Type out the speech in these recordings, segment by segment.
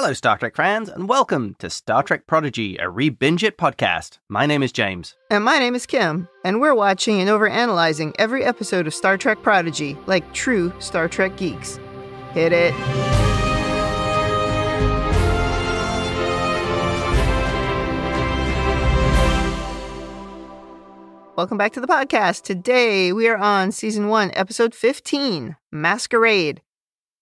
Hello, Star Trek fans, and welcome to Star Trek Prodigy, a ReBingeIt podcast. My name is James. And my name is Kim, and we're watching and overanalyzing every episode of Star Trek Prodigy, like true Star Trek geeks. Hit it. Welcome back to the podcast. Today, we are on Season 1, Episode 15, Masquerade.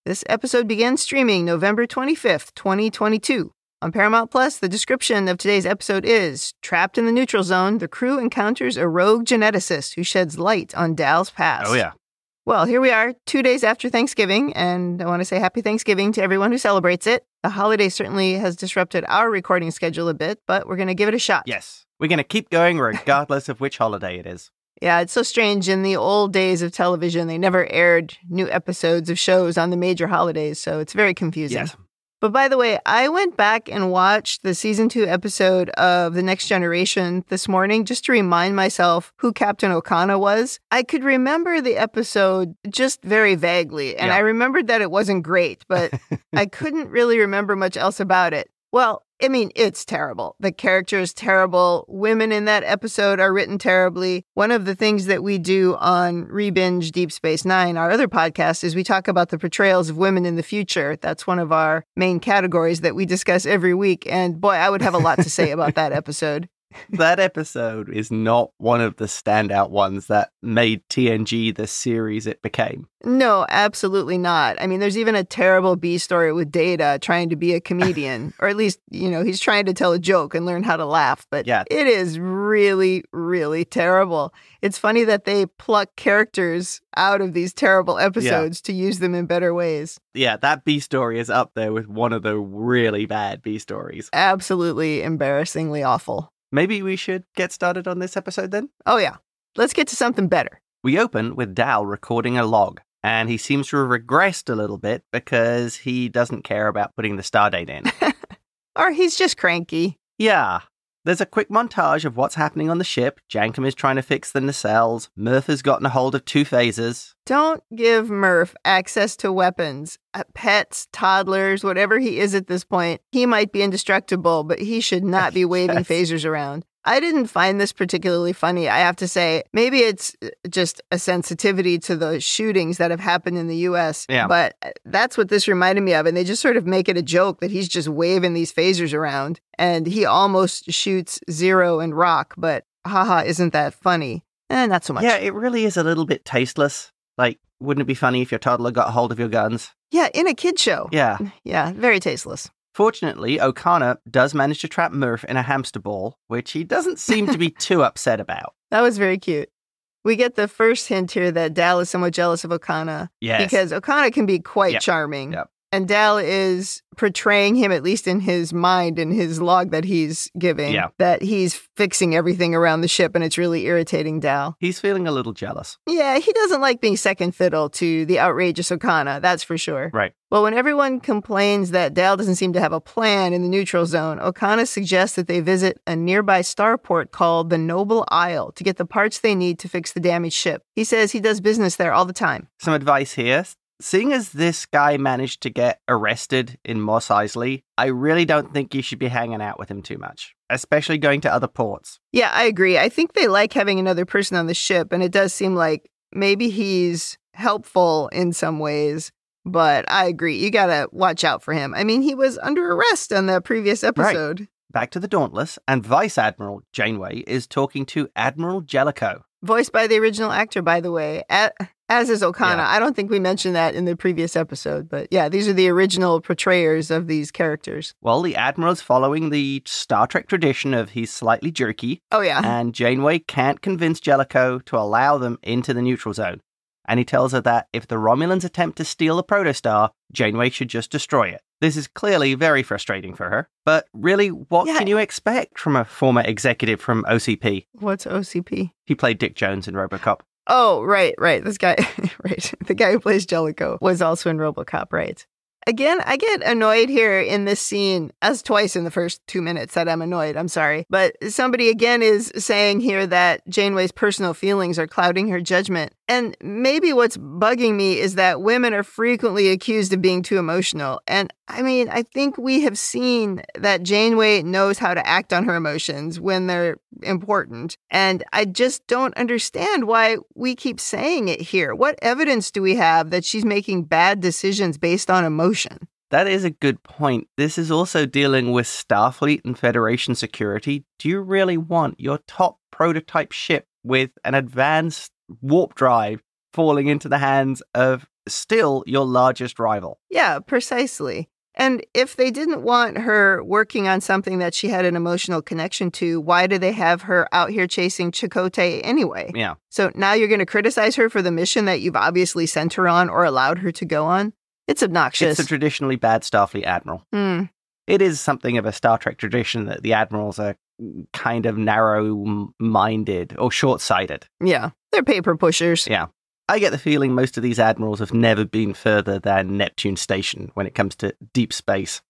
This episode began streaming November 25th, 2022. On Paramount Plus, the description of today's episode is, trapped in the neutral zone, the crew encounters a rogue geneticist who sheds light on Dal's past. Oh, yeah. Well, here we are, 2 days after Thanksgiving, and I want to say happy Thanksgiving to everyone who celebrates it. The holiday certainly has disrupted our recording schedule a bit, but we're going to give it a shot. Yes, we're going to keep going regardless of which holiday it is. Yeah, it's so strange. In the old days of television, they never aired new episodes of shows on the major holidays, so it's very confusing. Yes. But by the way, I went back and watched the Season 2 episode of The Next Generation this morning just to remind myself who Captain Okona was. I could remember the episode just very vaguely, and I remembered that it wasn't great, but I couldn't really remember much else about it. Well, I mean, it's terrible. The character is terrible. Women in that episode are written terribly. One of the things that we do on ReBinge Deep Space Nine, our other podcast, is we talk about the portrayals of women in the future. That's one of our main categories that we discuss every week. And boy, I would have a lot to say about that episode. That episode is not one of the standout ones that made TNG the series it became. No, absolutely not. I mean, there's even a terrible B story with Data trying to be a comedian, or at least, he's trying to tell a joke and learn how to laugh. But It is really, really terrible. It's funny that they pluck characters out of these terrible episodes to use them in better ways. Yeah, that B story is up there with one of the really bad B stories. Absolutely embarrassingly awful. Maybe we should get started on this episode then? Oh, yeah. Let's get to something better. We open with Dal recording a log, and he seems to have regressed a little bit because he doesn't care about putting the stardate in. Or he's just cranky. Yeah. There's a quick montage of what's happening on the ship. Jankum is trying to fix the nacelles. Murph has gotten a hold of two phasers. Don't give Murph access to weapons. Pets, toddlers, whatever he is at this point. He might be indestructible, but he should not be waving phasers around. I didn't find this particularly funny, I have to say. Maybe it's just a sensitivity to the shootings that have happened in the U.S., but that's what this reminded me of, and they just sort of make it a joke that he's just waving these phasers around, and he almost shoots Zero and Rock, but haha, isn't that funny? Not so much. Yeah, it really is a little bit tasteless. Like, wouldn't it be funny if your toddler got a hold of your guns? Yeah, in a kid show. Yeah. Yeah, very tasteless. Fortunately, Okona does manage to trap Murph in a hamster ball, which he doesn't seem to be too upset about. That was very cute. We get the first hint here that Dal is somewhat jealous of Okona. Yes. Because Okona can be quite charming. Yep. And Dal is portraying him, at least in his mind, in his log that he's giving, that he's fixing everything around the ship, and it's really irritating Dal. He's feeling a little jealous. Yeah, he doesn't like being second fiddle to the outrageous Okona, that's for sure. Right. Well, when everyone complains that Dal doesn't seem to have a plan in the neutral zone, Okona suggests that they visit a nearby starport called the Noble Isle to get the parts they need to fix the damaged ship. He says he does business there all the time. Some advice here. Seeing as this guy managed to get arrested in Mos Eisley, I really don't think you should be hanging out with him too much, especially going to other ports. Yeah, I agree. I think they like having another person on the ship, and it does seem like maybe he's helpful in some ways, but I agree. You gotta watch out for him. I mean, he was under arrest on the previous episode. Right. Back to the Dauntless, and Vice Admiral Janeway is talking to Admiral Jellicoe. Voiced by the original actor, by the way, as is Okona. I don't think we mentioned that in the previous episode, but yeah, these are the original portrayers of these characters. Well, the Admiral's following the Star Trek tradition of he's slightly jerky. Oh, yeah. And Janeway can't convince Jellicoe to allow them into the neutral zone. And he tells her that if the Romulans attempt to steal the Protostar, Janeway should just destroy it. This is clearly very frustrating for her. But really, what can you expect from a former executive from OCP? What's OCP? He played Dick Jones in RoboCop. Oh, right. This guy, right. The guy who plays Jellicoe was also in RoboCop, right. Again, I get annoyed here in this scene, as twice in the first 2 minutes that I'm annoyed, I'm sorry. But somebody again is saying here that Janeway's personal feelings are clouding her judgment. And maybe what's bugging me is that women are frequently accused of being too emotional. And I mean, I think we have seen that Janeway knows how to act on her emotions when they're important. And I just don't understand why we keep saying it here. What evidence do we have that she's making bad decisions based on emotion? That is a good point. This is also dealing with Starfleet and Federation security. Do you really want your top prototype ship with an advanced warp drive falling into the hands of still your largest rival? Yeah, precisely. And if they didn't want her working on something that she had an emotional connection to, why do they have her out here chasing Chakotay anyway? Yeah. So now you're going to criticize her for the mission that you've obviously sent her on or allowed her to go on? It's obnoxious. It's a traditionally bad Starfleet admiral. It is something of a Star Trek tradition that the admirals are kind of narrow-minded or short-sighted. Yeah, they're paper pushers. Yeah. I get the feeling most of these admirals have never been further than Neptune Station when it comes to deep space.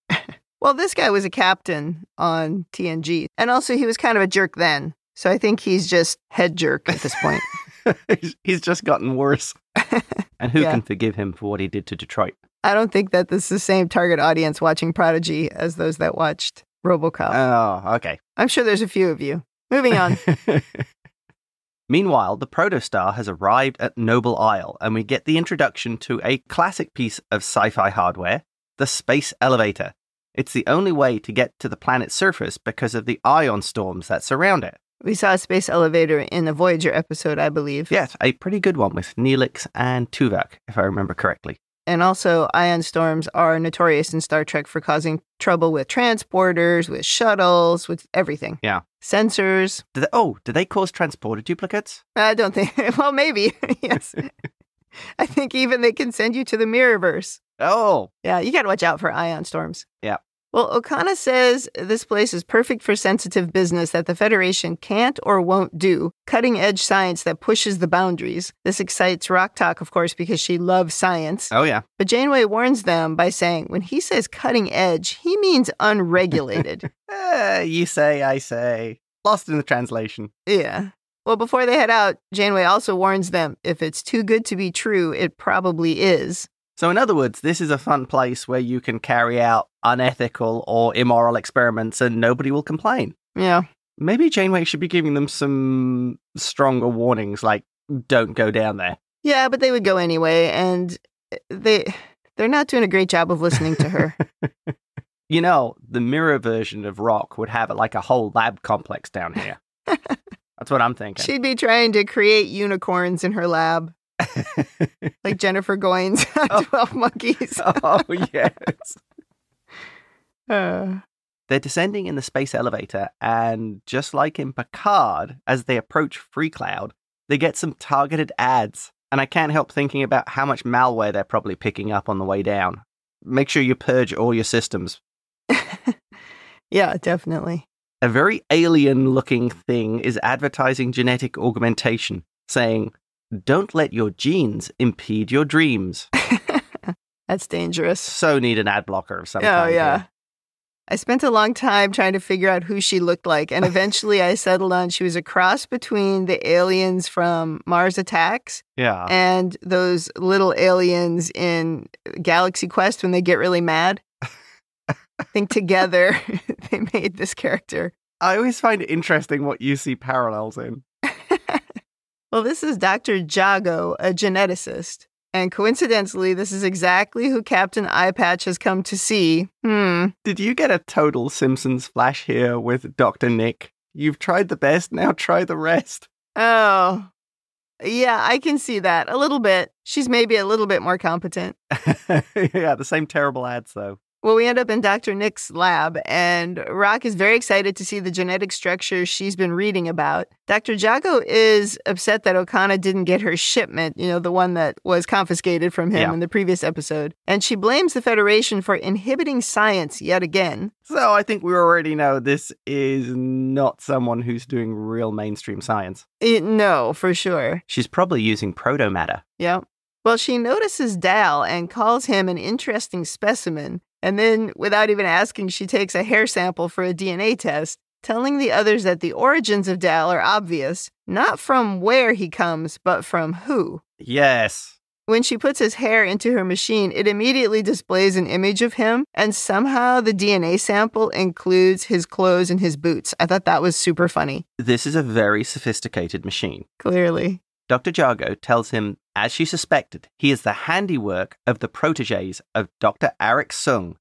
Well, this guy was a captain on TNG, and also he was kind of a jerk then. So I think he's just head jerk at this point. He's just gotten worse. And who can forgive him for what he did to Detroit? I don't think that this is the same target audience watching Prodigy as those that watched RoboCop. Oh, okay. I'm sure there's a few of you. Moving on. Meanwhile, the Protostar has arrived at Noble Isle, and we get the introduction to a classic piece of sci-fi hardware, the space elevator. It's the only way to get to the planet's surface because of the ion storms that surround it. We saw a space elevator in a Voyager episode, I believe. Yes, a pretty good one with Neelix and Tuvok, if I remember correctly. And also, ion storms are notorious in Star Trek for causing trouble with transporters, with shuttles, with everything. Yeah. Sensors. Did they cause transporter duplicates? I don't think. Well, maybe. Yes. I think even they can send you to the Mirrorverse. Oh. Yeah, you got to watch out for ion storms. Yeah. Well, Okona says this place is perfect for sensitive business that the Federation can't or won't do, cutting-edge science that pushes the boundaries. This excites Rock Talk, of course, because she loves science. Oh, yeah. But Janeway warns them by saying, when he says cutting edge, he means unregulated. You say, I say. Lost in the translation. Yeah. Well, before they head out, Janeway also warns them, if it's too good to be true, it probably is. So in other words, this is a fun place where you can carry out unethical or immoral experiments and nobody will complain. Yeah. Maybe Janeway should be giving them some stronger warnings, like, don't go down there. Yeah, but they would go anyway, and they're not doing a great job of listening to her. You know, the mirror version of Rock would have like a whole lab complex down here. That's what I'm thinking. She'd be trying to create unicorns in her lab. Like Jennifer Goines on 12 Monkeys. Oh, yes. They're descending in the space elevator, and just like in Picard, as they approach Free Cloud, they get some targeted ads. And I can't help thinking about how much malware they're probably picking up on the way down. Make sure you purge all your systems. Yeah, definitely. A very alien-looking thing is advertising genetic augmentation, saying, don't let your genes impede your dreams. That's dangerous. So need an ad blocker of some kind. Oh, yeah. Here. I spent a long time trying to figure out who she looked like, and eventually I settled on she was a cross between the aliens from Mars Attacks and those little aliens in Galaxy Quest when they get really mad. I think together they made this character. I always find it interesting what you see parallels in. Well, this is Dr. Jago, a geneticist. And coincidentally, this is exactly who Captain Eyepatch has come to see. Did you get a total Simpsons flash here with Dr. Nick? You've tried the best, now try the rest. Oh, yeah, I can see that. A little bit. She's maybe a little bit more competent. Yeah, the same terrible ads, though. Well, we end up in Dr. Nick's lab, and Rock is very excited to see the genetic structure she's been reading about. Dr. Jago is upset that Okona didn't get her shipment, you know, the one that was confiscated from him in the previous episode. And she blames the Federation for inhibiting science yet again. So I think we already know this is not someone who's doing real mainstream science. No, for sure. She's probably using proto-matter. Yeah. Well, she notices Dal and calls him an interesting specimen. And then, without even asking, she takes a hair sample for a DNA test, telling the others that the origins of Dal are obvious, not from where he comes, but from who. Yes. When she puts his hair into her machine, it immediately displays an image of him, and somehow the DNA sample includes his clothes and his boots. I thought that was super funny. This is a very sophisticated machine. Clearly. Dr. Jago tells him, as she suspected, he is the handiwork of the protégés of Dr. Arik Sung.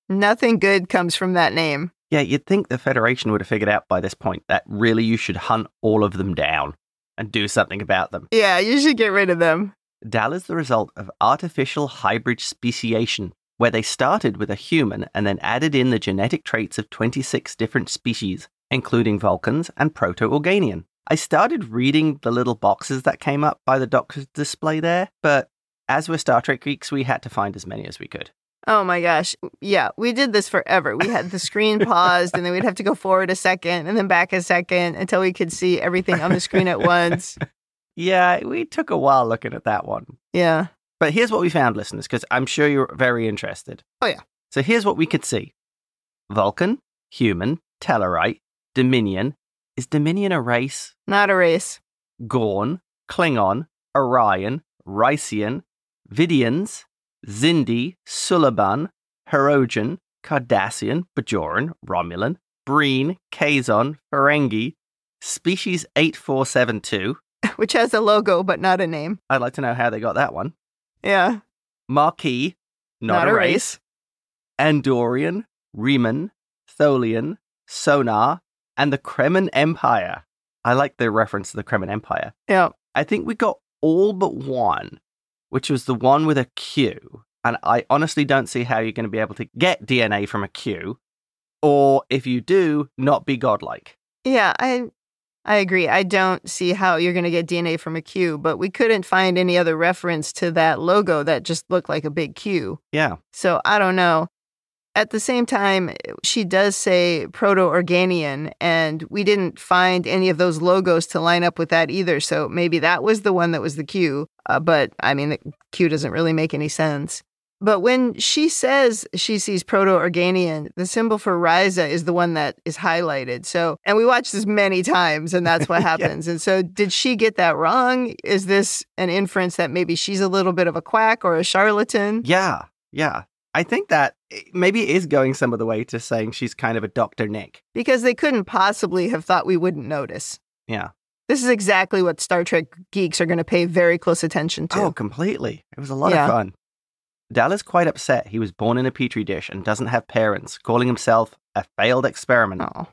Nothing good comes from that name. Yeah, you'd think the Federation would have figured out by this point that really you should hunt all of them down and do something about them. Yeah, you should get rid of them. Dal is the result of artificial hybrid speciation, where they started with a human and then added in the genetic traits of 26 different species, including Vulcans and Proto-Organian. I started reading the little boxes that came up by the doctor's display there, but as we're Star Trek geeks, we had to find as many as we could. Oh my gosh. Yeah, we did this forever. We had the screen paused, and then we'd have to go forward a second and then back a second until we could see everything on the screen at once. Yeah, we took a while looking at that one. Yeah. But here's what we found, listeners, because I'm sure you're very interested. Oh, yeah. So here's what we could see. Vulcan, human, Tellarite, Dominion. Is Dominion a race? Not a race. Gorn, Klingon, Orion, Rycian, Vidians, Zindi, Suliban, Hirogen, Cardassian, Bajoran, Romulan, Breen, Kazon, Ferengi, Species 8472. Which has a logo, but not a name. I'd like to know how they got that one. Yeah. Marquis, not a race. Andorian, Riemann, Tholian, Sonar, and the Kremen Empire. I like the reference to the Kremen Empire. Yeah. I think we got all but one, which was the one with a Q. And I honestly don't see how you're going to be able to get DNA from a Q, or if you do, not be godlike. Yeah, I agree. I don't see how you're going to get DNA from a Q, but we couldn't find any other reference to that logo that just looked like a big Q. Yeah. So I don't know. At the same time, she does say Proto-Organian, and we didn't find any of those logos to line up with that either. So maybe that was the one that was the Q. But I mean, the Q doesn't really make any sense. But when she says she sees Proto-Organian, the symbol for Ryza is the one that is highlighted. So, and we watched this many times, and that's what happens. Yeah. And so did she get that wrong? Is this an inference that maybe she's a little bit of a quack or a charlatan? Yeah. I think that maybe it is going some of the way to saying she's kind of a Dr. Nick. Because they couldn't possibly have thought we wouldn't notice. Yeah. This is exactly what Star Trek geeks are going to pay very close attention to. Oh, completely. It was a lot of fun. Dal is quite upset he was born in a petri dish and doesn't have parents, calling himself a failed experiment. Oh,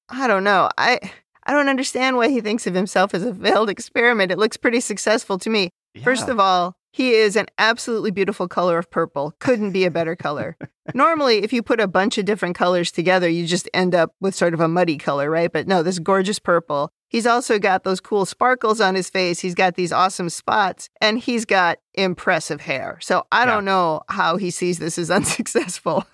I don't know. I don't understand why he thinks of himself as a failed experiment. It looks pretty successful to me. Yeah. First of all, he is an absolutely beautiful color of purple. Couldn't be a better color. Normally, if you put a bunch of different colors together, you just end up with sort of a muddy color, right? But no, this gorgeous purple. He's also got those cool sparkles on his face. He's got these awesome spots, and he's got impressive hair. So I don't know how he sees this as unsuccessful.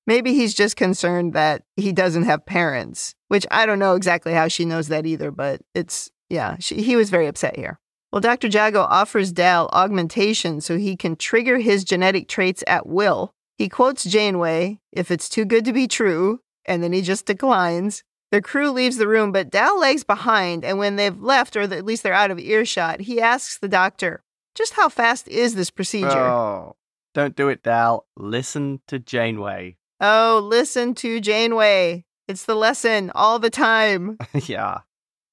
Maybe he's just concerned that he doesn't have parents, which I don't know exactly how she knows that either, but he was very upset here. Well, Dr. Jago offers Dal augmentation so he can trigger his genetic traits at will. He quotes Janeway, "If it's too good to be true," and then he just declines. The crew leaves the room, but Dal lags behind, and when they've left, or at least they're out of earshot, he asks the doctor, "Just how fast is this procedure?" Oh, don't do it, Dal. Listen to Janeway. Oh, listen to Janeway. It's the lesson all the time. Yeah.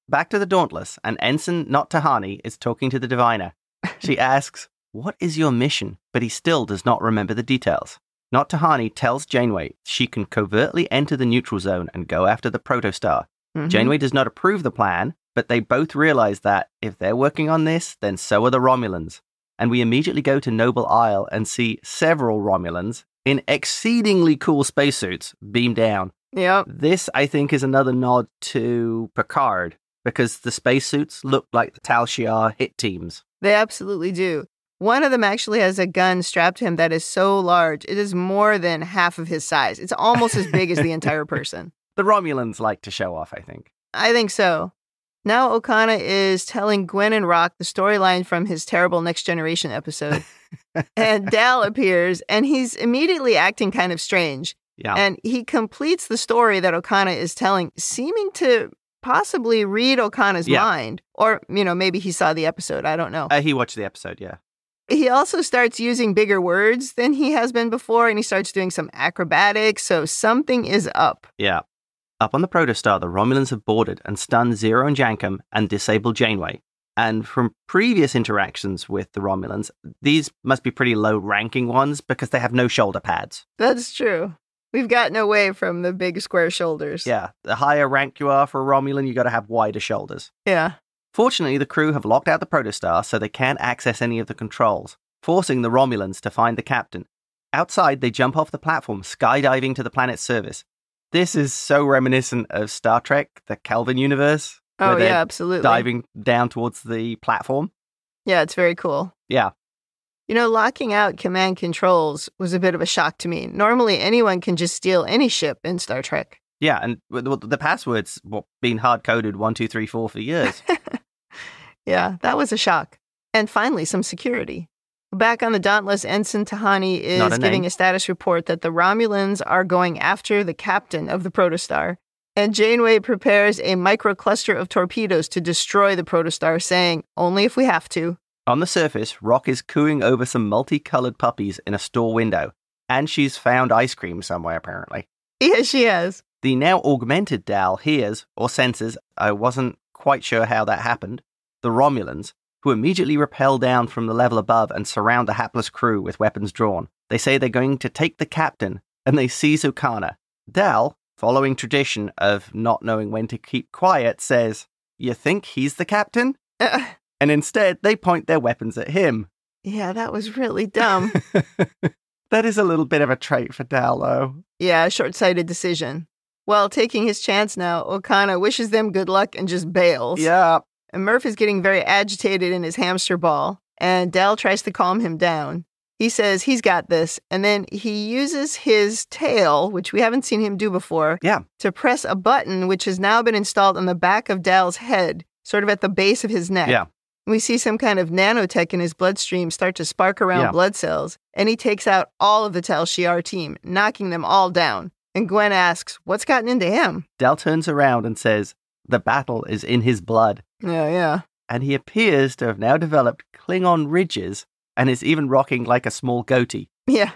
Back to the Dauntless, and Ensign Not Tahani is talking to the diviner. She asks, "What is your mission?" But he still does not remember the details. Not Tahani tells Janeway she can covertly enter the neutral zone and go after the Protostar. Mm-hmm. Janeway does not approve the plan, but they both realize that if they're working on this, then so are the Romulans. And we immediately go to Noble Isle and see several Romulans in exceedingly cool spacesuits beam down. Yep. This, I think, is another nod to Picard, because the spacesuits look like the Tal Shiar hit teams. They absolutely do. One of them actually has a gun strapped to him that is so large, it is more than half of his size. It's almost as big as the entire person. The Romulans like to show off, I think. I think so. Now Okona is telling Gwen and Rock the storyline from his terrible Next Generation episode. And Dal appears, and he's immediately acting kind of strange. Yeah. And he completes the story that Okona is telling, seeming to possibly read Okona's mind. Or, maybe he saw the episode. I don't know. He watched the episode, yeah. He also starts using bigger words than he has been before, and he starts doing some acrobatics, so something is up. Yeah. Up on the Protostar, the Romulans have boarded and stunned Zero and Jankum and disabled Janeway. And from previous interactions with the Romulans, these must be pretty low-ranking ones because they have no shoulder pads. That's true. We've gotten away from the big square shoulders. Yeah, the higher rank you are for a Romulan, you got to have wider shoulders. Yeah. Fortunately, the crew have locked out the Protostar so they can't access any of the controls, forcing the Romulans to find the captain. Outside, they jump off the platform, skydiving to the planet's surface. This is so reminiscent of Star Trek, the Kelvin universe. Oh, yeah, absolutely. Diving down towards the platform. Yeah, it's very cool. Yeah. Locking out command controls was a bit of a shock to me. Normally, anyone can just steal any ship in Star Trek. Yeah, and the password's been hard-coded 1, 2, 3, 4 for years. Yeah, that was a shock. And finally, some security. Back on the Dauntless, Ensign Tahani is giving a status report that the Romulans are going after the captain of the Protostar. And Janeway prepares a microcluster of torpedoes to destroy the Protostar, saying, only if we have to. On the surface, Rock is cooing over some multicolored puppies in a store window. And she's found ice cream somewhere, apparently. Yes, she has. The now augmented Dal hears, or senses, I wasn't quite sure how that happened, the Romulans, who immediately rappel down from the level above and surround the hapless crew with weapons drawn. They say they're going to take the captain, and they seize Okona. Dal, following tradition of not knowing when to keep quiet, says, "You think he's the captain?" And instead, they point their weapons at him. Yeah, that was really dumb. That is a little bit of a trait for Dal, though. Yeah, short-sighted decision. Well, taking his chance now, Okona wishes them good luck and just bails. Yeah. And Murph is getting very agitated in his hamster ball, and Dal tries to calm him down. He says he's got this, and then he uses his tail, which we haven't seen him do before, to press a button which has now been installed on the back of Dal's head, sort of at the base of his neck. Yeah. We see some kind of nanotech in his bloodstream start to spark around blood cells, and he takes out all of the Tal Shiar team, knocking them all down. And Gwen asks, what's gotten into him? Dal turns around and says, the battle is in his blood. Yeah. And he appears to have now developed Klingon ridges and is even rocking like a small goatee. Yeah.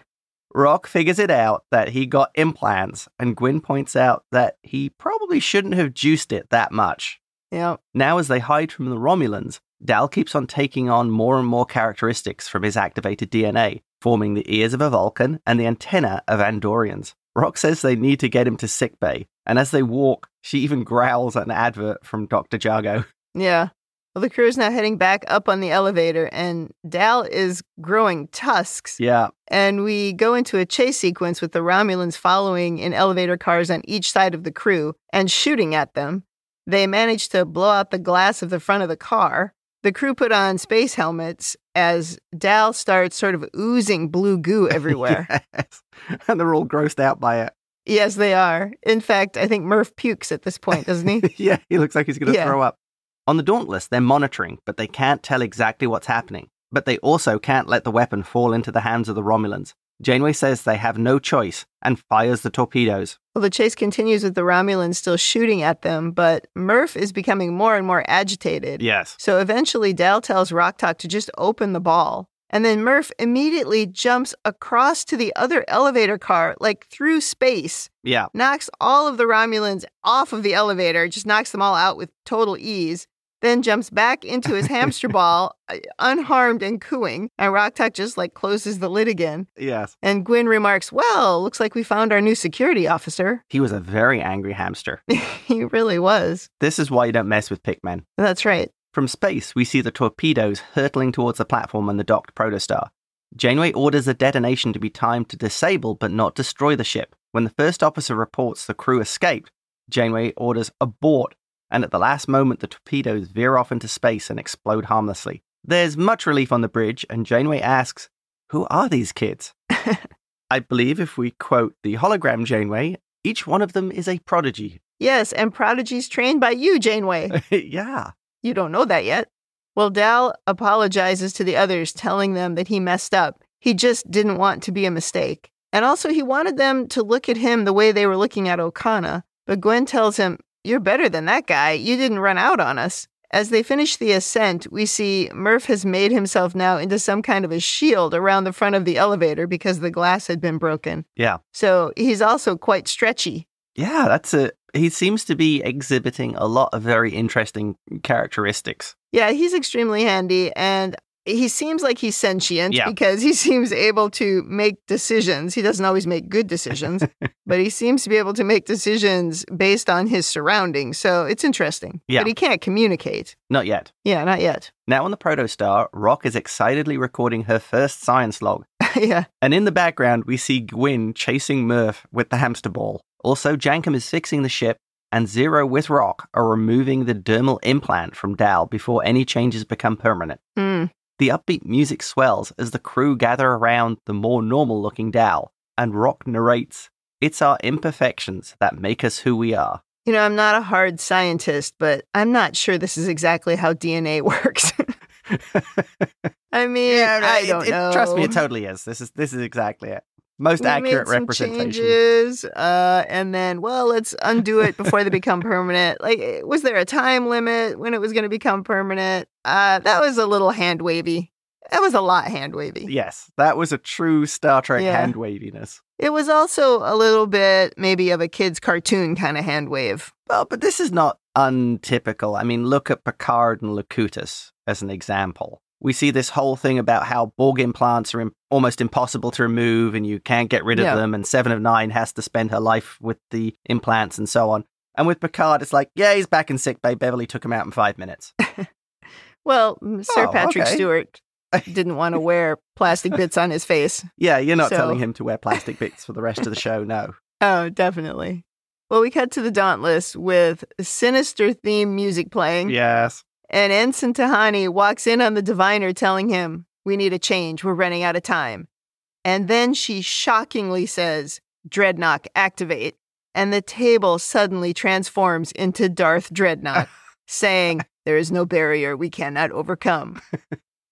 Rock figures it out that he got implants, and Gwyn points out that he probably shouldn't have juiced it that much. Yeah. Now, as they hide from the Romulans, Dal keeps on taking on more and more characteristics from his activated DNA, forming the ears of a Vulcan and the antenna of Andorians. Rock says they need to get him to sickbay, and as they walk, she even growls at an advert from Dr. Jago. Yeah. Well, the crew is now heading back up on the elevator, and Dal is growing tusks. Yeah. And we go into a chase sequence with the Romulans following in elevator cars on each side of the crew and shooting at them. They manage to blow out the glass of the front of the car. The crew put on space helmets as Dal starts sort of oozing blue goo everywhere. Yes. And they're all grossed out by it. Yes, they are. In fact, I think Murph pukes at this point, doesn't he? Yeah, he looks like he's going to throw up. On the Dauntless, they're monitoring, but they can't tell exactly what's happening. But they also can't let the weapon fall into the hands of the Romulans. Janeway says they have no choice and fires the torpedoes. Well, the chase continues with the Romulans still shooting at them, but Murph is becoming more and more agitated. Yes. So eventually Dal tells Rocktalk to just open the ball. And then Murph immediately jumps across to the other elevator car, like through space. Yeah. Knocks all of the Romulans off of the elevator, just knocks them all out with total ease. Then jumps back into his hamster ball, unharmed and cooing. And Rocktalk just closes the lid again. Yes. And Gwyn remarks, well, looks like we found our new security officer. He was a very angry hamster. He really was. This is why you don't mess with Pikmin. That's right. From space, we see the torpedoes hurtling towards the platform and the docked Protostar. Janeway orders the detonation to be timed to disable but not destroy the ship. When the first officer reports the crew escaped, Janeway orders abort, and at the last moment the torpedoes veer off into space and explode harmlessly. There's much relief on the bridge, and Janeway asks, who are these kids? I believe if we quote the hologram Janeway, each one of them is a prodigy. Yes, and prodigies trained by you, Janeway. Yeah. You don't know that yet. Well, Dal apologizes to the others, telling them that he messed up. He just didn't want to be a mistake. And also, he wanted them to look at him the way they were looking at Okona. But Gwen tells him, You're better than that guy. You didn't run out on us. As they finish the ascent, we see Murph has made himself now into some kind of a shield around the front of the elevator because the glass had been broken. Yeah. So he's also quite stretchy. Yeah, he seems to be exhibiting a lot of very interesting characteristics. Yeah, he's extremely handy, and he seems like he's sentient because he seems able to make decisions. He doesn't always make good decisions, but he seems to be able to make decisions based on his surroundings. So it's interesting. Yeah. But he can't communicate. Not yet. Yeah, not yet. Now on the Protostar, Rock is excitedly recording her first science log. Yeah. And in the background, we see Gwyn chasing Murph with the hamster ball. Also, Jankum is fixing the ship, and Zero with Rock are removing the dermal implant from Dal before any changes become permanent. The upbeat music swells as the crew gather around the more normal-looking Dal, and Rock narrates, "It's our imperfections that make us who we are." You know, I'm not a hard scientist, but I'm not sure this is exactly how DNA works. I mean, I don't know. Trust me, it totally is. This is exactly it. Most accurate representation. Changes, and then, let's undo it before they become permanent. Like, was there a time limit when it was going to become permanent? That was a little hand-wavy. That was a lot hand-wavy. Yes, that was a true Star Trek hand-waviness. It was also a little bit maybe of a kid's cartoon kind of hand-wave. Well, but this is not untypical. I mean, look at Picard and Locutus as an example. We see this whole thing about how Borg implants are almost impossible to remove and you can't get rid of them, and 7 of 9 has to spend her life with the implants and so on. And with Picard, it's like, he's back in sickbay. Beverly took him out in 5 minutes. Well, Sir Patrick Stewart didn't want to wear plastic bits on his face. Yeah, you're not telling him to wear plastic bits for the rest of the show, no. Oh, definitely. Well, we cut to the Dauntless with sinister theme music playing. Yes. And Ensign Tahani walks in on the diviner telling him, "We need a change. We're running out of time." And then she shockingly says, "Dreadnought, activate." And the table suddenly transforms into Darth Dreadnought, saying, "There is no barrier we cannot overcome."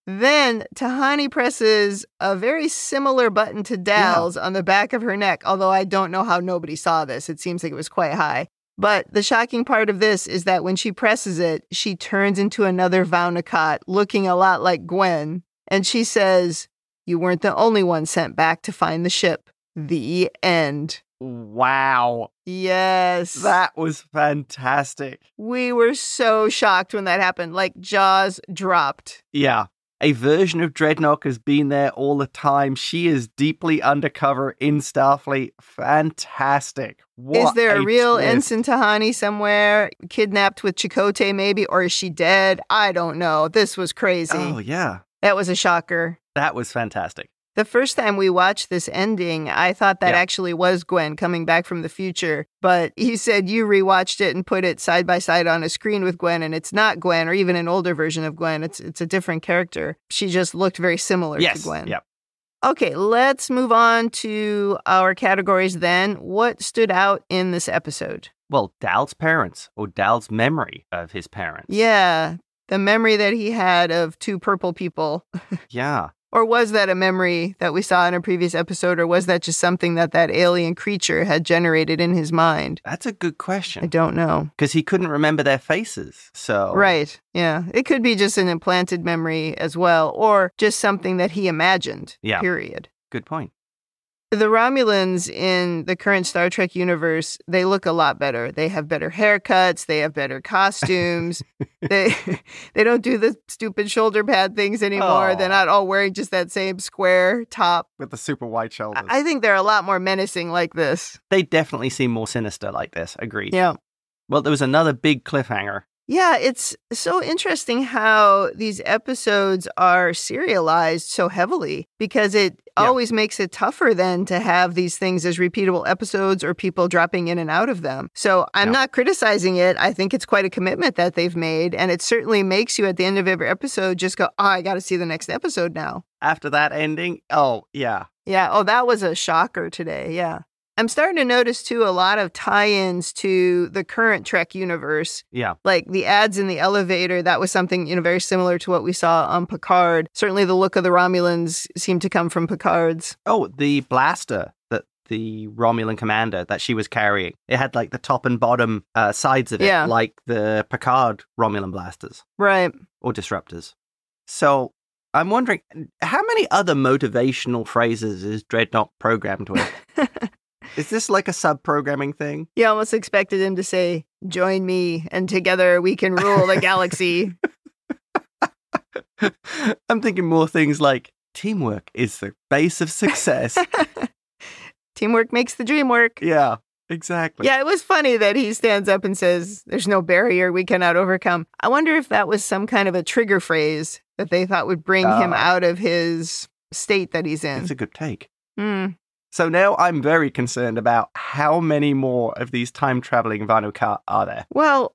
Then Tahani presses a very similar button to Dal's on the back of her neck, although I don't know how nobody saw this. It seems like it was quite high. But the shocking part of this is that when she presses it, she turns into another Vaunakat looking a lot like Gwen. And she says, "You weren't the only one sent back to find the ship. The end." Wow. Yes. That was fantastic. We were so shocked when that happened. Like, jaws dropped. Yeah. A version of Dreadnought has been there all the time. She is deeply undercover in Starfleet. Fantastic. What is there a real twist. Ensign Tahani somewhere, kidnapped with Chakotay maybe, or is she dead? I don't know. This was crazy. Oh, yeah. That was a shocker. That was fantastic. The first time we watched this ending, I thought that actually was Gwen coming back from the future. But you said you rewatched it and put it side by side on a screen with Gwen, and it's not Gwen, or even an older version of Gwen. It's a different character. She just looked very similar to Gwen. Yep. Okay, let's move on to our categories then. What stood out in this episode? Well, Dal's parents, or Dal's memory of his parents. Yeah, the memory that he had of 2 purple people. Yeah. Or was that a memory that we saw in a previous episode, or was that just something that alien creature had generated in his mind? That's a good question. I don't know. Because he couldn't remember their faces, so... Right, yeah. It could be just an implanted memory as well, or just something that he imagined, period. Good point. The Romulans in the current Star Trek universe, they look a lot better. They have better haircuts. They have better costumes. They don't do the stupid shoulder pad things anymore. Oh. They're not all wearing just that same square top. With the super wide shoulders. I think they're a lot more menacing like this. They definitely seem more sinister like this. Agreed. Yeah. Well, there was another big cliffhanger. Yeah, it's so interesting how these episodes are serialized so heavily, because it always makes it tougher then to have these things as repeatable episodes or people dropping in and out of them. So I'm not criticizing it. I think it's quite a commitment that they've made. And it certainly makes you at the end of every episode just go, I got to see the next episode now. After that ending, yeah. Yeah. Oh, that was a shocker today. Yeah. I'm starting to notice, too, a lot of tie-ins to the current Trek universe. Yeah. Like the ads in the elevator, that was something, very similar to what we saw on Picard. Certainly the look of the Romulans seemed to come from Picard's. Oh, the blaster that the Romulan commander that she was carrying. It had like the top and bottom sides of it, like the Picard Romulan blasters. Right. Or disruptors. So I'm wondering, how many other motivational phrases is Dreadnought programmed with? Is this like a sub-programming thing? You almost expected him to say, "Join me, and together we can rule the galaxy." I'm thinking more things like, teamwork is the base of success. Teamwork makes the dream work. Yeah, exactly. Yeah, it was funny that he stands up and says, "There's no barrier we cannot overcome." I wonder if that was some kind of a trigger phrase that they thought would bring him out of his state that he's in. It's a good take. So now I'm very concerned about how many more of these time-traveling Vanu-Ka are there. Well,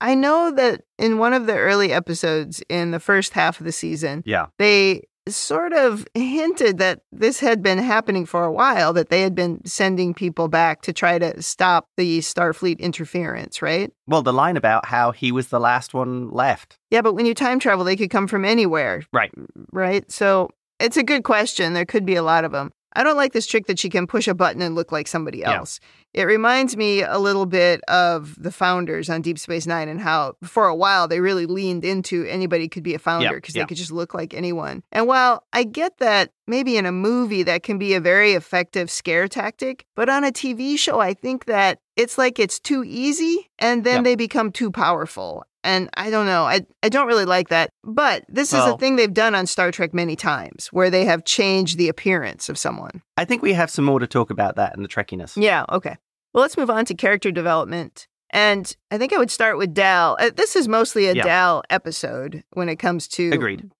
I know that in one of the early episodes in the first half of the season, they sort of hinted that this had been happening for a while, that they had been sending people back to try to stop the Starfleet interference, right? Well, the line about how he was the last one left. Yeah, but when you time travel, they could come from anywhere. Right. Right? So it's a good question. There could be a lot of them. I don't like this trick that she can push a button and look like somebody else. It reminds me a little bit of the Founders on Deep Space Nine and how, for a while, they really leaned into anybody could be a Founder because they could just look like anyone. And while I get that maybe in a movie that can be a very effective scare tactic, but on a TV show, I think that it's like it's too easy and then they become too powerful. And I don't know. I don't really like that. But this is a thing they've done on Star Trek many times, where they have changed the appearance of someone. I think we have some more to talk about that and the trekkiness. Yeah, okay. Well, let's move on to character development. And I think I would start with Dal. This is mostly a Dal episode when it comes to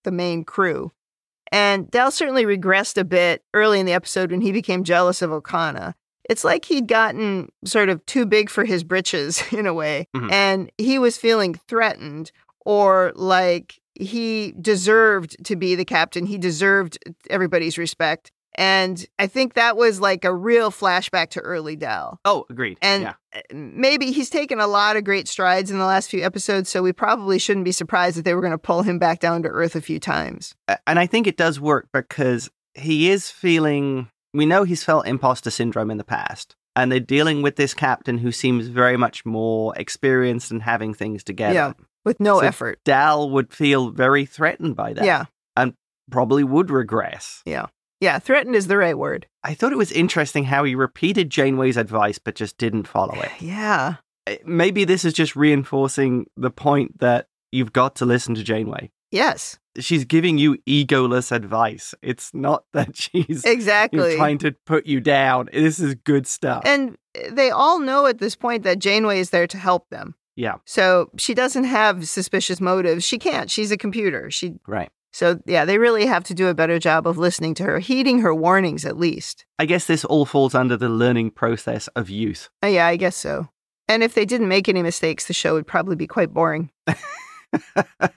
the main crew. And Dal certainly regressed a bit early in the episode when he became jealous of Okona. It's like he'd gotten sort of too big for his britches in a way, and he was feeling threatened, or like he deserved to be the captain. He deserved everybody's respect. And I think that was like a real flashback to early Dal. Oh, agreed. And maybe he's taken a lot of great strides in the last few episodes, so we probably shouldn't be surprised that they were going to pull him back down to earth a few times. And I think it does work because he is feeling... We know he's felt imposter syndrome in the past, and they're dealing with this captain who seems very much more experienced and having things together. Yeah, with no effort. Dal would feel very threatened by that. Yeah. And probably would regress. Yeah. Yeah, threatened is the right word. I thought it was interesting how he repeated Janeway's advice, but just didn't follow it. Yeah. Maybe this is just reinforcing the point that you've got to listen to Janeway. Yes. She's giving you egoless advice. It's not that she's trying to put you down. This is good stuff. And they all know at this point that Janeway is there to help them. Yeah. So she doesn't have suspicious motives. She can't. She's a computer. Right. So, yeah, they really have to do a better job of listening to her, heeding her warnings at least. I guess this all falls under the learning process of youth. Yeah, I guess so. And if they didn't make any mistakes, the show would probably be quite boring.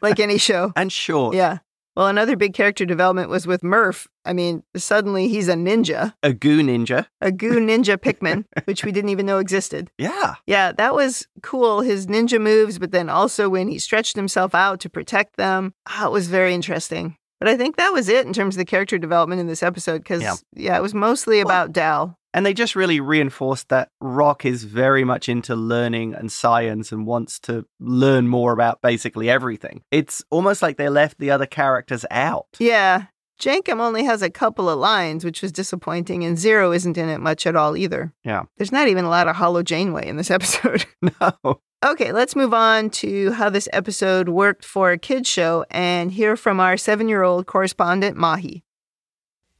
Like any show. And short. Yeah. Well, another big character development was with Murph. I mean, suddenly he's a ninja. A goo ninja. A goo ninja Pikmin, which we didn't even know existed. Yeah. Yeah, that was cool. His ninja moves, but then also when he stretched himself out to protect them. It was very interesting. But I think that was it in terms of the character development in this episode because, it was mostly about Dal. And they just really reinforced that Rock is very much into learning and science and wants to learn more about basically everything. It's almost like they left the other characters out. Yeah. Jankum only has a couple of lines, which was disappointing, and Zero isn't in it much at all either. Yeah. There's not even a lot of Hollow Janeway in this episode. No. Okay, let's move on to how this episode worked for a kid's show and hear from our 7-year-old correspondent, Mahi.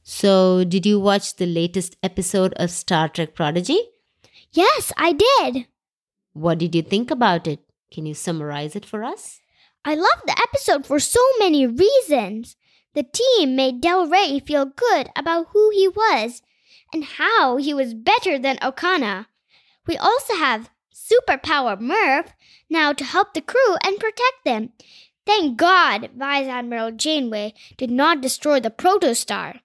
So, did you watch the latest episode of Star Trek Prodigy? Yes, I did. What did you think about it? Can you summarize it for us? I loved the episode for so many reasons. The team made Del Rey feel good about who he was and how he was better than Okona. We also have Superpower Murph now to help the crew and protect them. Thank God Vice Admiral Janeway did not destroy the Protostar.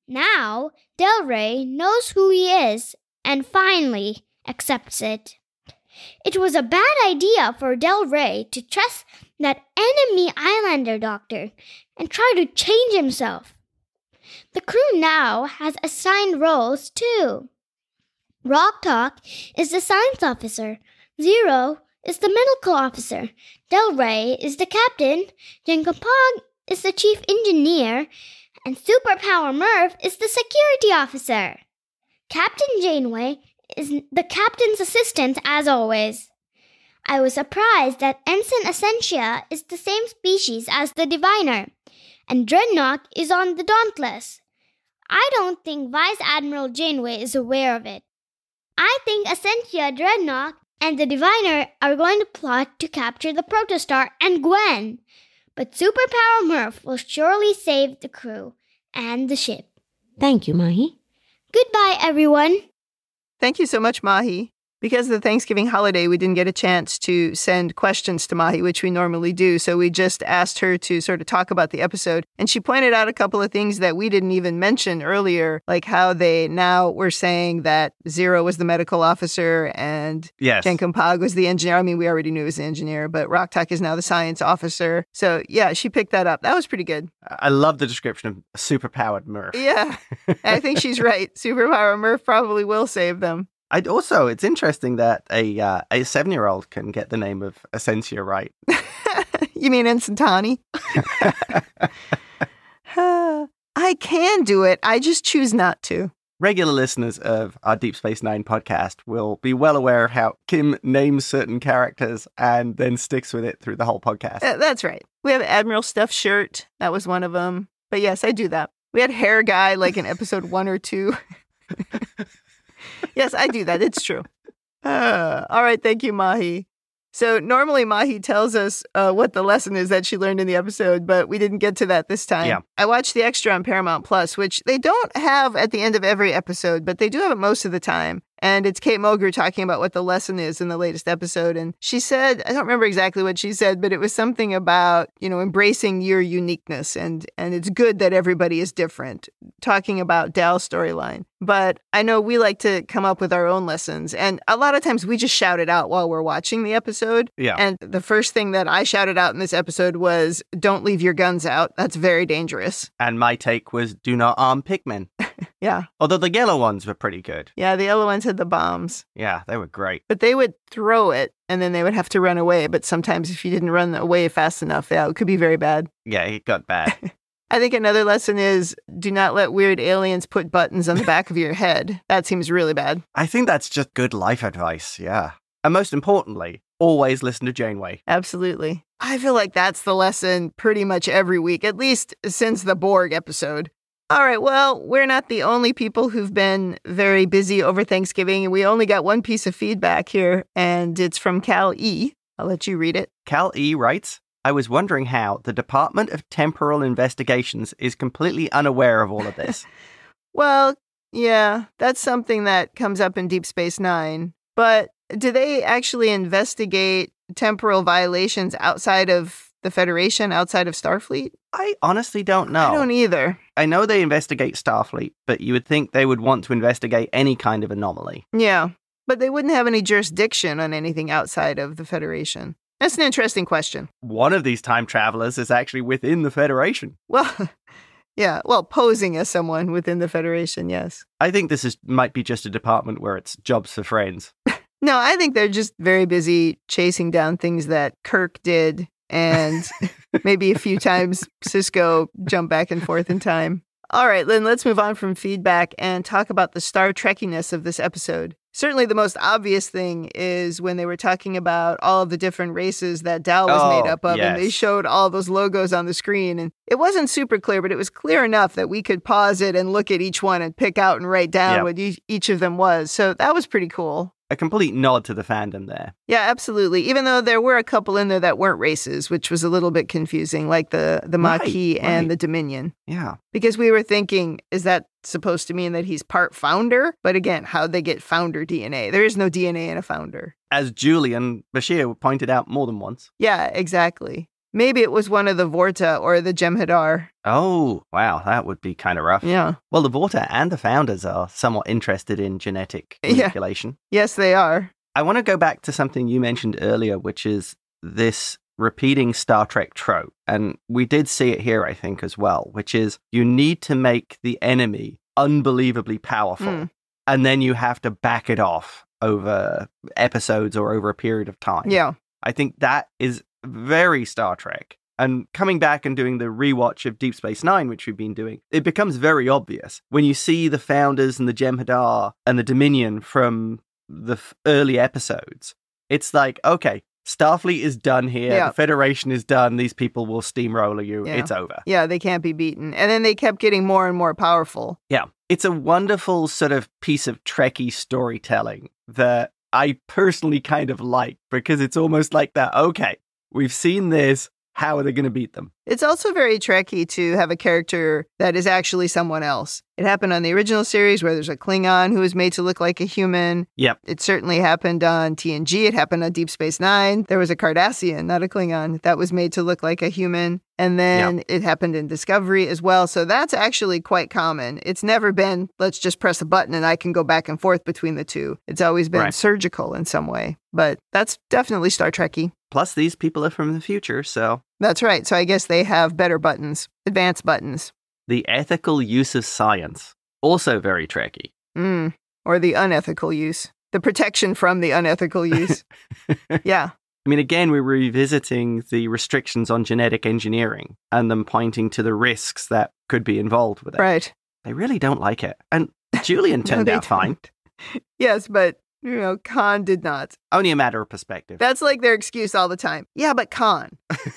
Now, Del Rey knows who he is and finally accepts it. It was a bad idea for Del Rey to trust that enemy Islander doctor and try to change himself. The crew now has assigned roles too. Rock Talk is the science officer. Zero is the medical officer. Del Rey is the captain. Jenkampog is the chief engineer. And Superpower Murph is the security officer. Captain Janeway is the captain's assistant as always. I was surprised that Ensign Essentia is the same species as the Diviner, and Dreadnought is on the Dauntless. I don't think Vice Admiral Janeway is aware of it. I think Essentia, Dreadnought, and the Diviner are going to plot to capture the Protostar and Gwen. But Superpower Murph will surely save the crew and the ship. Thank you, Mahi. Goodbye, everyone. Thank you so much, Mahi. Because of the Thanksgiving holiday, we didn't get a chance to send questions to Mahi, which we normally do. So we just asked her to sort of talk about the episode. And she pointed out a couple of things that we didn't even mention earlier, like how they now were saying that Zero was the medical officer and Jenkampog was the engineer. I mean, we already knew he was the engineer, but Rocktalk is now the science officer. So yeah, she picked that up. That was pretty good. I love the description of superpowered Murph. Yeah, I think she's right. Superpower Murph probably will save them. It's interesting that a 7-year-old can get the name of Essentia right. You mean Instantani? I can do it. I just choose not to. Regular listeners of our Deep Space Nine podcast will be well aware of how Kim names certain characters and then sticks with it through the whole podcast. That's right. We have Admiral Stuff shirt. That was one of them. But yes, I do that. We had Hair Guy like in episode 1 or 2. Yes, I do that. It's true. All right. Thank you, Mahi. So normally Mahi tells us what the lesson is that she learned in the episode, but we didn't get to that this time. Yeah. I watched the extra on Paramount Plus, which they don't have at the end of every episode, but they do have it most of the time. And it's Kate Mulgrew talking about what the lesson is in the latest episode. And she said, I don't remember exactly what she said, but it was something about, embracing your uniqueness. And it's good that everybody is different, talking about Dal's storyline. But I know we like to come up with our own lessons. And a lot of times we just shout it out while we're watching the episode. Yeah. And the first thing that I shouted out in this episode was, don't leave your guns out. That's very dangerous. And my take was, do not arm pigmen. Yeah. Although the yellow ones were pretty good. Yeah, the yellow ones had the bombs. Yeah, they were great. But they would throw it, and then they would have to run away. But sometimes if you didn't run away fast enough, it could be very bad. Yeah, it got bad. I think another lesson is do not let weird aliens put buttons on the back of your head. That seems really bad. I think that's just good life advice, yeah. And most importantly, always listen to Janeway. Absolutely. I feel like that's the lesson pretty much every week, at least since the Borg episode. All right, well, we're not the only people who've been very busy over Thanksgiving, and we only got one piece of feedback here, and it's from Cal E. I'll let you read it. Cal E writes, I was wondering how the Department of Temporal Investigations is completely unaware of all of this. Well, yeah, that's something that comes up in Deep Space Nine. But do they actually investigate temporal violations outside of the Federation, outside of Starfleet? I honestly don't know. I don't either. I know they investigate Starfleet, but you would think they would want to investigate any kind of anomaly. Yeah, but they wouldn't have any jurisdiction on anything outside of the Federation. That's an interesting question. One of these time travelers is actually within the Federation. Well, yeah, posing as someone within the Federation, yes. I think this might be just a department where it's jobs for friends. No, I think they're just very busy chasing down things that Kirk did, and maybe a few times Sisko jumped back and forth in time. All right, Lynn, let's move on from feedback and talk about the Star Trekkiness of this episode. Certainly the most obvious thing is when they were talking about all of the different races that Dal was made up of, yes. And they showed all those logos on the screen. And it wasn't super clear, but it was clear enough that we could pause it and look at each one and pick out and write down what each of them was. So that was pretty cool. A complete nod to the fandom there. Yeah, absolutely. Even though there were a couple in there that weren't races, which was a little bit confusing, like the Maquis and the Dominion. Yeah. Because we were thinking, is that supposed to mean that he's part founder? But again, how'd they get founder DNA? There is no DNA in a founder. As Julian Bashir pointed out more than once. Yeah, exactly. Maybe it was one of the Vorta or the Jem'Hadar. Oh, wow. That would be kind of rough. Yeah. Well, the Vorta and the Founders are somewhat interested in genetic manipulation. Yeah. Yes, they are. I want to go back to something you mentioned earlier, which is this repeating Star Trek trope. And we did see it here, I think, as well, which is you need to make the enemy unbelievably powerful. and then you have to back it off over episodes or over a period of time. Yeah. I think that is very Star Trek. And coming back and doing the rewatch of Deep Space Nine, which we've been doing, it becomes very obvious when you see the Founders and the Jem'Hadar and the Dominion from the early episodes. It's like, okay, Starfleet is done here. Yeah. The Federation is done. These people will steamroller you. Yeah. It's over. Yeah, they can't be beaten. And then they kept getting more and more powerful. Yeah. It's a wonderful sort of piece of Trekkie storytelling that I personally kind of like, because it's almost like that, okay, we've seen this. How are they going to beat them? It's also very Trekkie to have a character that is actually someone else. It happened on the original series where there's a Klingon who was made to look like a human. Yep. It certainly happened on TNG. It happened on Deep Space Nine. There was a Cardassian, not a Klingon, that was made to look like a human. And then it happened in Discovery as well. So that's actually quite common. It's never been, let's just press a button and I can go back and forth between the two. It's always been surgical in some way. But that's definitely Star Trekkie. Plus, these people are from the future, so... That's right. So I guess they have better buttons, advanced buttons. The ethical use of science, also very Trekkie. Or the unethical use. The protection from the unethical use. Yeah. I mean, again, we're revisiting the restrictions on genetic engineering and them pointing to the risks that could be involved with it. Right. They really don't like it. And Julian turned out fine. Yes, but... Khan did not. Only a matter of perspective. That's like their excuse all the time. Yeah, but Khan.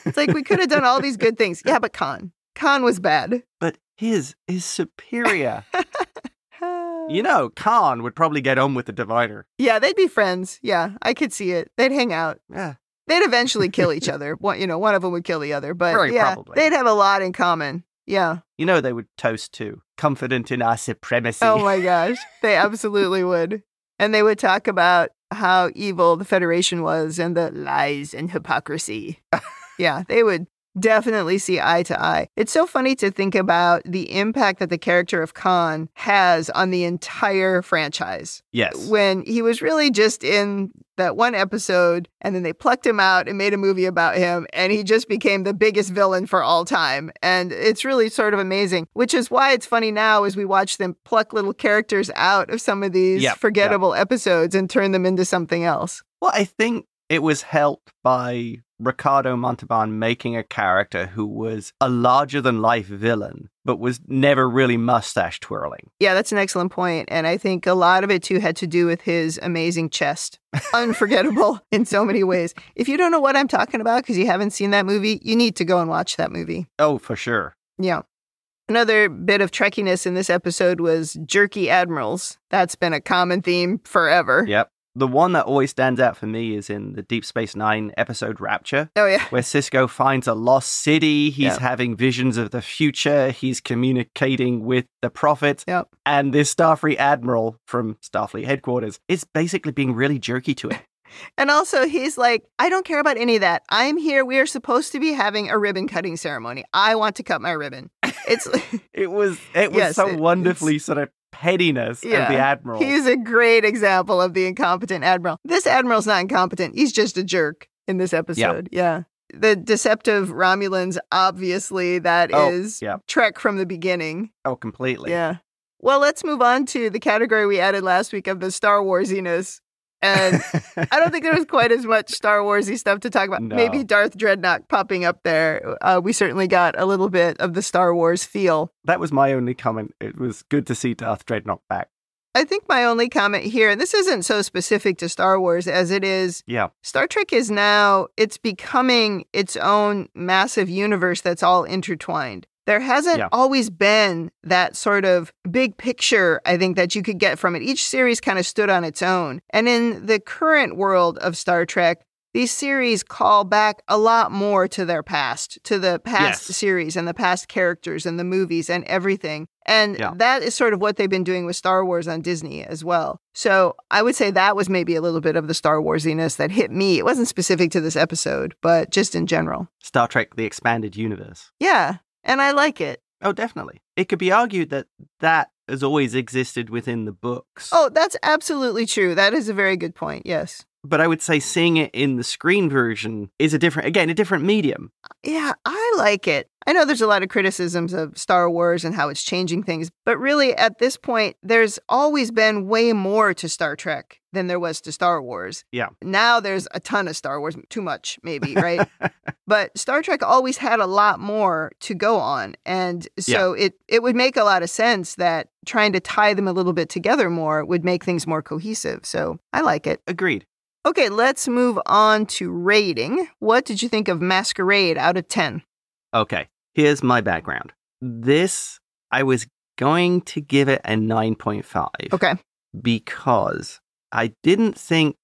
It's like, we could have done all these good things. Yeah, but Khan. Khan was bad. But his is superior. Khan would probably get on with the diviner. Yeah, they'd be friends. Yeah, I could see it. They'd hang out. Yeah. They'd eventually kill each other. One of them would kill the other. But very probably. They'd have a lot in common. Yeah. They would toast too. Confident in our supremacy. Oh my gosh. They absolutely would. And they would talk about how evil the Federation was and the lies and hypocrisy. Yeah, they would definitely see eye to eye. It's so funny to think about the impact that the character of Khan has on the entire franchise. Yes. When he was really just in that one episode, and then they plucked him out and made a movie about him, and he just became the biggest villain for all time. And it's really sort of amazing, which is why it's funny now as we watch them pluck little characters out of some of these forgettable episodes and turn them into something else. Well, I think it was helped by Ricardo Montalban making a character who was a larger-than-life villain, but was never really mustache twirling. Yeah, that's an excellent point. And I think a lot of it, too, had to do with his amazing chest. Unforgettable in so many ways. If you don't know what I'm talking about because you haven't seen that movie, you need to go and watch that movie. Oh, for sure. Yeah. Another bit of Trekkiness in this episode was jerky admirals. That's been a common theme forever. Yep. The one that always stands out for me is in the Deep Space Nine episode Rapture. Oh, yeah. Where Sisko finds a lost city. He's having visions of the future. He's communicating with the Prophet. Yep. And this Starfleet Admiral from Starfleet headquarters is basically being really jerky to it. And also, he's like, I don't care about any of that. I'm here. We are supposed to be having a ribbon cutting ceremony. I want to cut my ribbon. It's It was so wonderfully sort of pettiness of the Admiral. He's a great example of the incompetent Admiral. This Admiral's not incompetent. He's just a jerk in this episode. Yeah. The deceptive Romulans, obviously, that is Trek from the beginning. Oh, completely. Yeah. Well, let's move on to the category we added last week of the Star Warsiness. And I don't think there was quite as much Star Warsy stuff to talk about. No. Maybe Darth Dreadnought popping up there. We certainly got a little bit of the Star Wars feel. That was my only comment. It was good to see Darth Dreadnought back. I think my only comment here, and this isn't so specific to Star Wars as it is, Star Trek is now, it's becoming its own massive universe that's all intertwined. There hasn't always been that sort of big picture, I think, that you could get from it. Each series kind of stood on its own. And in the current world of Star Trek, these series call back a lot more to their past, to the past series and the past characters and the movies and everything. And that is sort of what they've been doing with Star Wars on Disney as well. So I would say that was maybe a little bit of the Star Warsiness that hit me. It wasn't specific to this episode, but just in general. Star Trek, the expanded universe. Yeah. And I like it. Oh, definitely. It could be argued that has always existed within the books. Oh, that's absolutely true. That is a very good point. Yes. But I would say seeing it in the screen version is a different medium. Yeah, I like it. I know there's a lot of criticisms of Star Wars and how it's changing things, but really at this point, there's always been way more to Star Trek than there was to Star Wars. Yeah. Now there's a ton of Star Wars, too much maybe, right? But Star Trek always had a lot more to go on. And so it would make a lot of sense that trying to tie them a little bit together more would make things more cohesive. So I like it. Agreed. Okay, let's move on to rating. What did you think of Masquerade out of 10? Okay, here's my background. This, I was going to give it a 9.5. Okay. Because I didn't think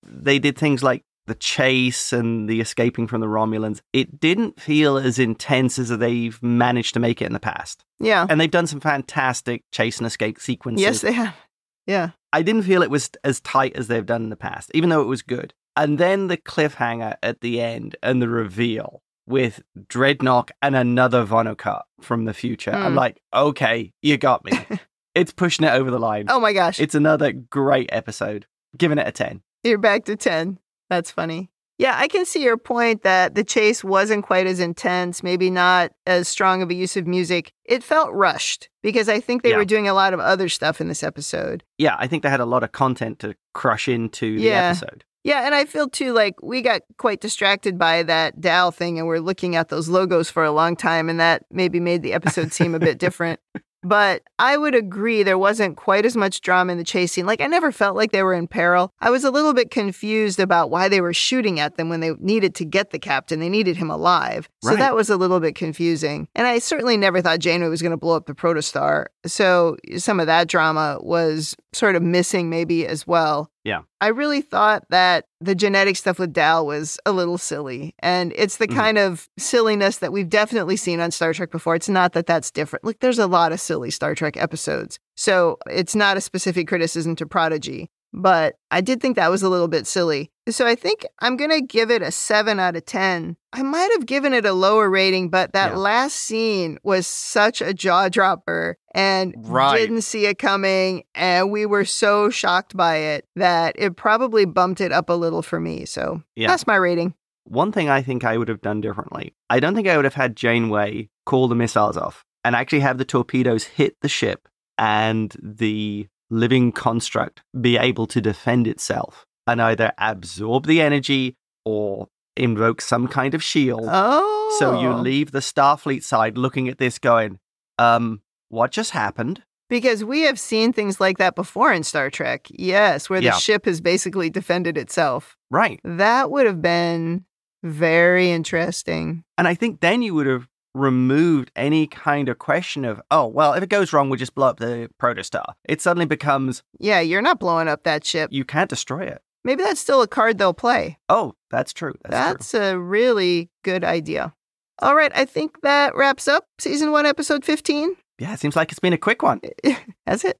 they did things like the chase and the escaping from the Romulans. It didn't feel as intense as they've managed to make it in the past. Yeah. And they've done some fantastic chase and escape sequences. Yes, they have. Yeah. I didn't feel it was as tight as they've done in the past, even though it was good. And then the cliffhanger at the end and the reveal with Dreadnought and another Vonnegut from the future. I'm like, okay, you got me. It's pushing it over the line. Oh my gosh. It's another great episode. Giving it a 10. You're back to 10. That's funny. Yeah, I can see your point that the chase wasn't quite as intense, maybe not as strong of a use of music. It felt rushed because I think they were doing a lot of other stuff in this episode. Yeah, I think they had a lot of content to crush into the episode. Yeah, and I feel too like we got quite distracted by that Dal thing and we're looking at those logos for a long time and that maybe made the episode seem a bit different. But I would agree there wasn't quite as much drama in the chase scene. Like, I never felt like they were in peril. I was a little bit confused about why they were shooting at them when they needed to get the captain. They needed him alive. So that was a little bit confusing. And I certainly never thought Janeway was going to blow up the Protostar. So some of that drama was sort of missing maybe as well. Yeah. I really thought that the genetic stuff with Dal was a little silly. And it's the kind of silliness that we've definitely seen on Star Trek before. It's not that that's different. Like, there's a lot of silly Star Trek episodes. So it's not a specific criticism to Prodigy. But I did think that was a little bit silly. So I think I'm going to give it a 7 out of 10. I might have given it a lower rating, but that last scene was such a jaw dropper and didn't see it coming. And we were so shocked by it that it probably bumped it up a little for me. So that's my rating. One thing I think I would have done differently, I don't think I would have had Janeway call the missiles off and actually have the torpedoes hit the ship and the living construct be able to defend itself and either absorb the energy or invoke some kind of shield. Oh. So you leave the Starfleet side looking at this going, what just happened? Because we have seen things like that before in Star Trek. Yes, where the ship has basically defended itself. Right. That would have been very interesting. And I think then you would have removed any kind of question of, oh, well, if it goes wrong, we'll just blow up the Protostar. It suddenly becomes... Yeah, you're not blowing up that ship. You can't destroy it. Maybe that's still a card they'll play. Oh, that's true. That's a really good idea. All right, I think that wraps up Season 1, Episode 15. Yeah, it seems like it's been a quick one. Has it?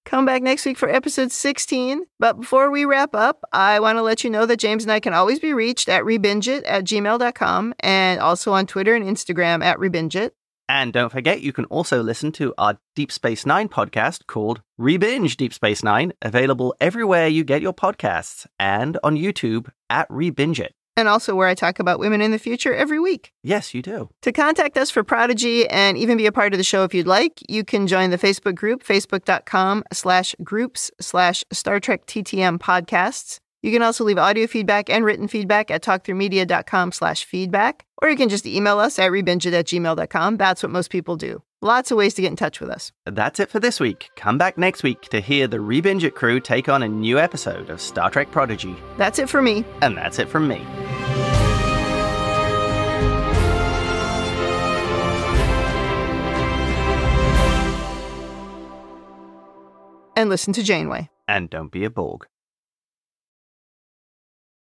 Come back next week for Episode 16. But before we wrap up, I want to let you know that James and I can always be reached at RebingeIt@gmail.com and also on Twitter and Instagram at RebingeIt. And don't forget, you can also listen to our Deep Space Nine podcast called ReBinge Deep Space Nine, available everywhere you get your podcasts and on YouTube at RebingeIt. And also where I talk about women in the future every week. Yes, you do. To contact us for Prodigy and even be a part of the show if you'd like, you can join the Facebook group, facebook.com/groups/Star Trek TTM podcasts. You can also leave audio feedback and written feedback at talkthroughmedia.com/feedback, or you can just email us at rebingeit@gmail.com. That's what most people do. Lots of ways to get in touch with us. That's it for this week. Come back next week to hear the ReBinge It crew take on a new episode of Star Trek Prodigy. That's it for me. And that's it from me. And listen to Janeway. And don't be a Borg.